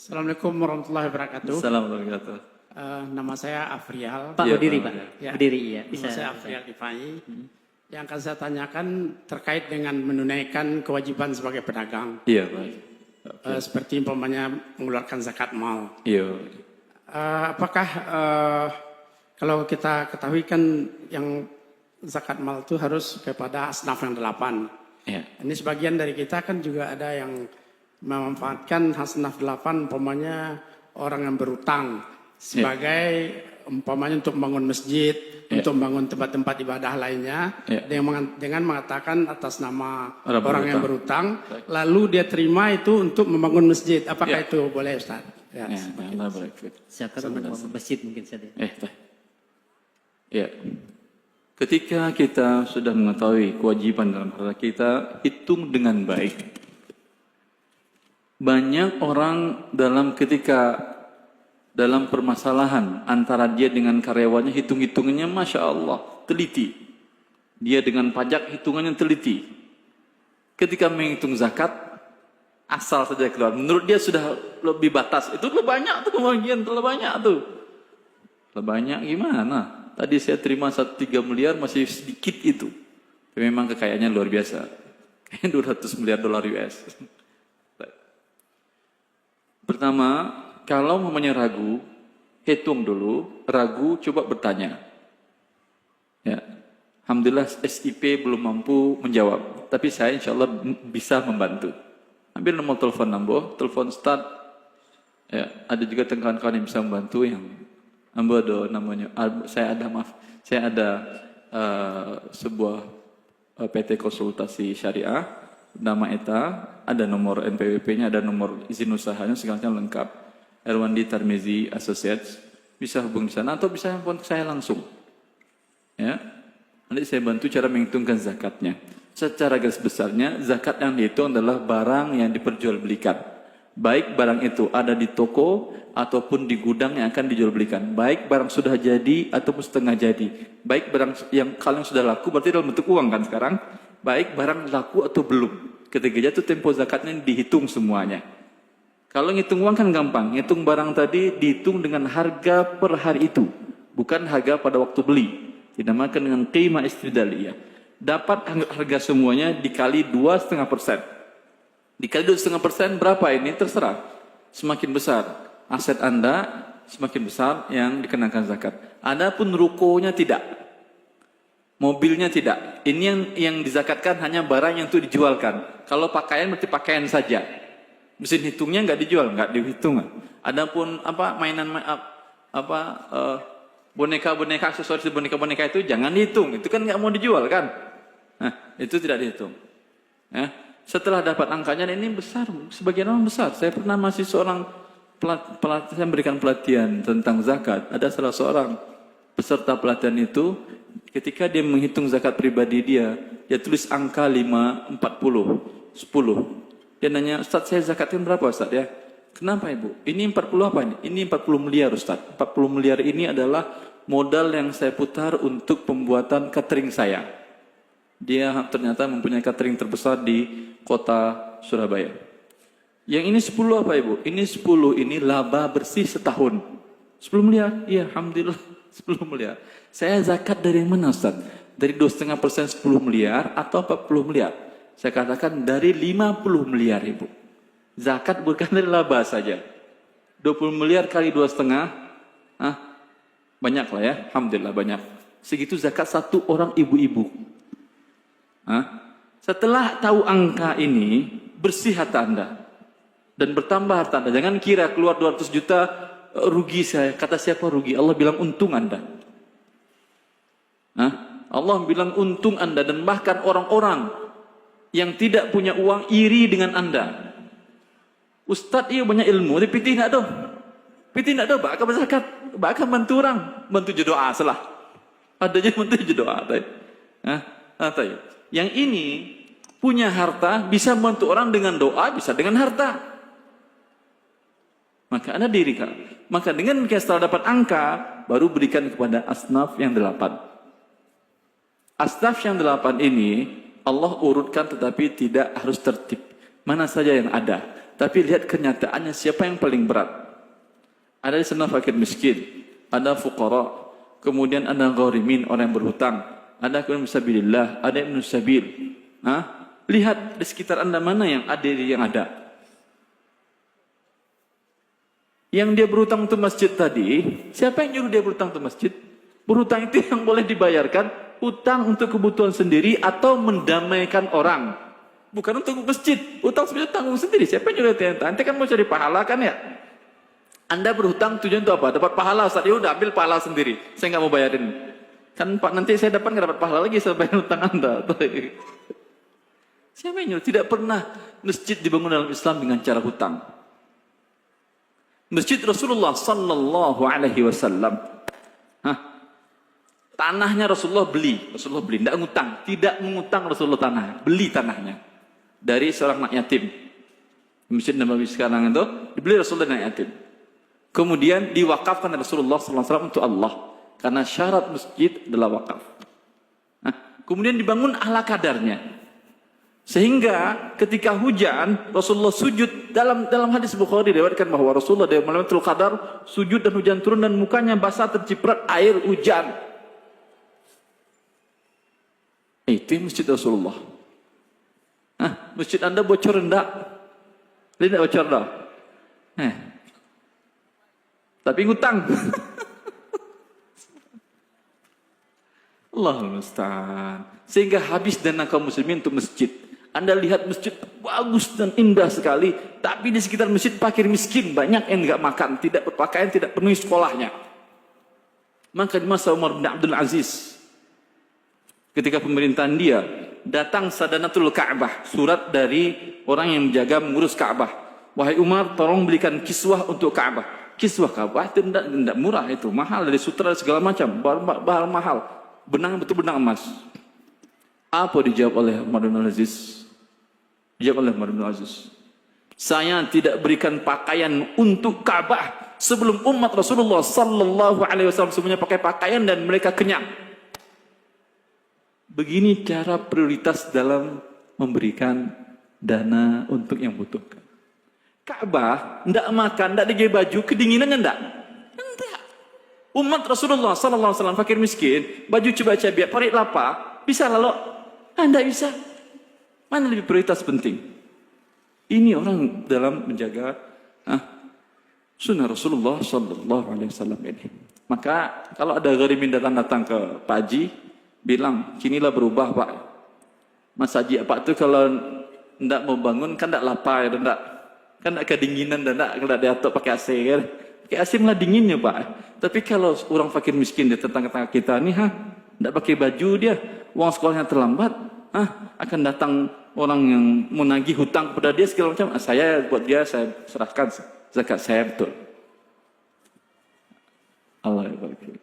Assalamualaikum warahmatullahi wabarakatuh. Assalamualaikum warahmatullahi wabarakatuh. Nama saya Afrial. Pak Iya, berdiri Pak. Pak. Ya. Berdiri iya. Nama Bisa. saya Afrial Difai. Yang akan saya tanyakan terkait dengan menunaikan kewajiban sebagai pedagang. Iya, Pak. Seperti umpamanya mengeluarkan zakat mal. Iya. Apakah kalau kita ketahui kan yang zakat mal itu harus kepada asnaf yang 8. Iya. Ini sebagian dari kita kan juga ada yang memanfaatkan asnaf 8 umpamanya orang yang berutang sebagai umpamanya untuk membangun masjid, untuk membangun tempat-tempat ibadah lainnya, dengan mengatakan atas nama orang yang berutang, lalu dia terima itu untuk membangun masjid. Apakah itu boleh, Ustaz? Ya, Allah barik. Siapa untuk masjid mungkin saja. Ya. Ketika kita sudah mengetahui kewajiban dalam harta kita, hitung dengan baik. Banyak orang dalam permasalahan antara dia dengan karyawannya, hitung-hitungannya Masya Allah, teliti. Dia dengan pajak, hitungannya teliti. Ketika menghitung zakat, asal saja keluar. Menurut dia sudah lebih batas. Itu lebih banyak tuh pembagian, terlalu banyak tuh. Terlalu banyak gimana? Tadi saya terima 3 miliar, masih sedikit itu. Tapi memang kekayaannya luar biasa. 200 miliar dolar US. Pertama, kalau mamanya ragu, hitung dulu. Ragu, coba bertanya. Ya, alhamdulillah SIP belum mampu menjawab, tapi saya insya Allah bisa membantu. Ambil nomor telepon Nambo, telepon start. Ya, ada juga kawan-kawan yang bisa membantu yang Nambo ada namanya. Saya ada sebuah PT konsultasi syariah. Nama ETA, ada nomor NPWP-nya, ada nomor izin usahanya, segalanya lengkap. Erwandi Tarmizi Associates, bisa hubungi sana atau bisa handphone saya langsung. Ya, nanti saya bantu cara menghitungkan zakatnya. Secara garis besarnya, zakat yang dihitung adalah barang yang diperjualbelikan. Baik barang itu ada di toko ataupun di gudang yang akan dijualbelikan. Baik barang sudah jadi ataupun setengah jadi. Baik barang yang kalau sudah laku, berarti dalam bentuk uang kan sekarang. Baik barang laku atau belum. Ketika jatuh tempo zakatnya dihitung semuanya. Kalau ngitung uang kan gampang. Ngitung barang tadi dihitung dengan harga per hari itu. Bukan harga pada waktu beli. Dinamakan dengan qimah istidaliyah. Dapat harga semuanya dikali 2,5%. Dikali 2,5% berapa ini? Terserah. Semakin besar aset Anda, semakin besar yang dikenakan zakat. Adapun rukonya tidak. Mobilnya tidak. Ini yang dizakatkan hanya barang yang itu dijualkan. Kalau pakaian berarti pakaian saja. Mesin hitungnya nggak dijual, nggak dihitung. Adapun boneka-boneka, aksesoris boneka-boneka itu jangan dihitung. Itu kan nggak mau dijual kan? Nah, itu tidak dihitung. Ya. Setelah dapat angkanya ini besar, sebagian orang besar. Saya pernah masih seorang saya memberikan pelatihan tentang zakat. Ada salah seorang peserta pelatihan itu, ketika dia menghitung zakat pribadi dia tulis angka 5, 40, 10. Dia nanya, Ustaz saya zakatkan berapa Ustaz ya? Kenapa Ibu? Ini 40 apa ini? Ini 40 miliar Ustaz. 40 miliar ini adalah modal yang saya putar untuk pembuatan catering saya. Dia ternyata mempunyai catering terbesar di kota Surabaya. Yang ini 10 apa Ibu? Ini 10 ini laba bersih setahun. 10 miliar? Iya, alhamdulillah 10 miliar. Saya zakat dari mana Ustaz? Dari 2,5% 10 miliar atau 40 miliar? Saya katakan dari 50 miliar Ibu. Zakat bukan dari laba saja. 20 miliar kali 2,5. Banyak lah ya. Alhamdulillah banyak. Segitu zakat satu orang ibu-ibu. Setelah tahu angka ini, bersih harta Anda. Dan bertambah harta Anda. Jangan kira keluar 200 juta, rugi saya. Kata siapa rugi? Allah bilang untung Anda. Allah bilang untung Anda. Dan bahkan orang-orang yang tidak punya uang iri dengan Anda. Ustaz iya banyak ilmu, tapi tidak dong. Tapi tidak dong, bakal berzakat. Bakal bantu orang. Bantu doa salah. Adanya bantu doa. Yang ini punya harta, bisa membantu orang dengan doa, bisa dengan harta. Maka Anda dirikan. Maka dengan setelah dapat angka, baru berikan kepada asnaf yang 8. Asnaf yang 8 ini, Allah urutkan tetapi tidak harus tertib. Mana saja yang ada. Tapi lihat kenyataannya siapa yang paling berat. Ada di sana fakir miskin, ada fuqara, kemudian ada gharimin, orang yang berhutang, ada yang fisabilillah, ada yang sabil. Lihat di sekitar Anda mana yang adil yang ada. Yang dia berhutang untuk masjid tadi, siapa yang nyuruh dia berhutang untuk masjid? Berhutang itu yang boleh dibayarkan, hutang untuk kebutuhan sendiri atau mendamaikan orang. Bukan untuk masjid, hutang sebenarnya tanggung sendiri. Siapa yang nyuruh dia? Ente kan mau cari pahala kan ya? Anda berhutang tujuan itu apa? Dapat pahala, Ustaz. Ya udah ambil pahala sendiri. Saya nggak mau bayarin. Kan Pak nanti saya nggak dapat pahala lagi saya bayar hutang Anda. Siapa yang nyuruh? Tidak pernah masjid dibangun dalam Islam dengan cara hutang. Masjid Rasulullah sallallahu alaihi wasallam. Tanahnya Rasulullah beli, tidak ngutang, tidak mengutang Rasulullah tanah, beli tanahnya dari seorang anak yatim. Masjid Nabawi sekarang itu dibeli Rasulullah anak yatim. Kemudian diwakafkan oleh Rasulullah sallallahu alaihi wasallam untuk Allah karena syarat masjid adalah wakaf. Kemudian dibangun ala kadarnya. Sehingga ketika hujan Rasulullah sujud dalam hadis Bukhari diriwayatkan bahwa Rasulullah di malam Lailatul Qadar sujud dan hujan turun dan mukanya basah terciprat air hujan. Itu masjid Rasulullah. Masjid Anda bocor enggak? Tidak bocor dah. Tapi ngutang. Allahul musta'an. Sehingga habis dana kaum muslimin untuk masjid. Anda lihat masjid bagus dan indah sekali, tapi di sekitar masjid fakir miskin banyak yang enggak makan, tidak berpakaian, tidak penuhi sekolahnya. Maka di masa Umar bin Abdul Aziz, ketika pemerintahan dia, datang Sadanatul Ka'bah, surat dari orang yang menjaga mengurus Ka'bah. Wahai Umar, tolong belikan kiswah untuk Ka'bah. Kiswah Ka'bah itu tidak murah, itu mahal, dari sutra segala macam, bahan mahal. Benang betul benang emas. Apa dijawab oleh Umar bin Abdul Aziz? Dijawab oleh Umar bin Abdul Aziz, saya tidak berikan pakaian untuk Ka'bah sebelum umat Rasulullah sallallahu alaihi wasallam semuanya pakai pakaian dan mereka kenyang. Begini cara prioritas dalam memberikan dana untuk yang butuhkan. Ka'bah ndak makan, ndak dibeli baju, kedinginan ndak? Enggak. Umat Rasulullah sallallahu alaihi wasallam fakir miskin, baju coba cabiak, parit lapar, bisa lalu? Ndak bisa. Mana lebih prioritas penting? Ini orang dalam menjaga sunnah Rasulullah sallallahu alaihi wasallam ini. Maka kalau ada gharimin datang ke Pak Haji, bilang, kinilah berubah Pak. Mas Haji Pak itu kalau ndak mau bangun kan ndak lapar, ndak kan ndak kedinginan, ndak diatur pakai AC kan. Pakai AC malah dinginnya Pak. Tapi kalau orang fakir miskin di tetangga kita nih ndak pakai baju dia, uang sekolahnya terlambat, akan datang orang yang menagih hutang kepada dia segala macam. Saya buat dia, saya serahkan zakat saya betul. Allah ya baik.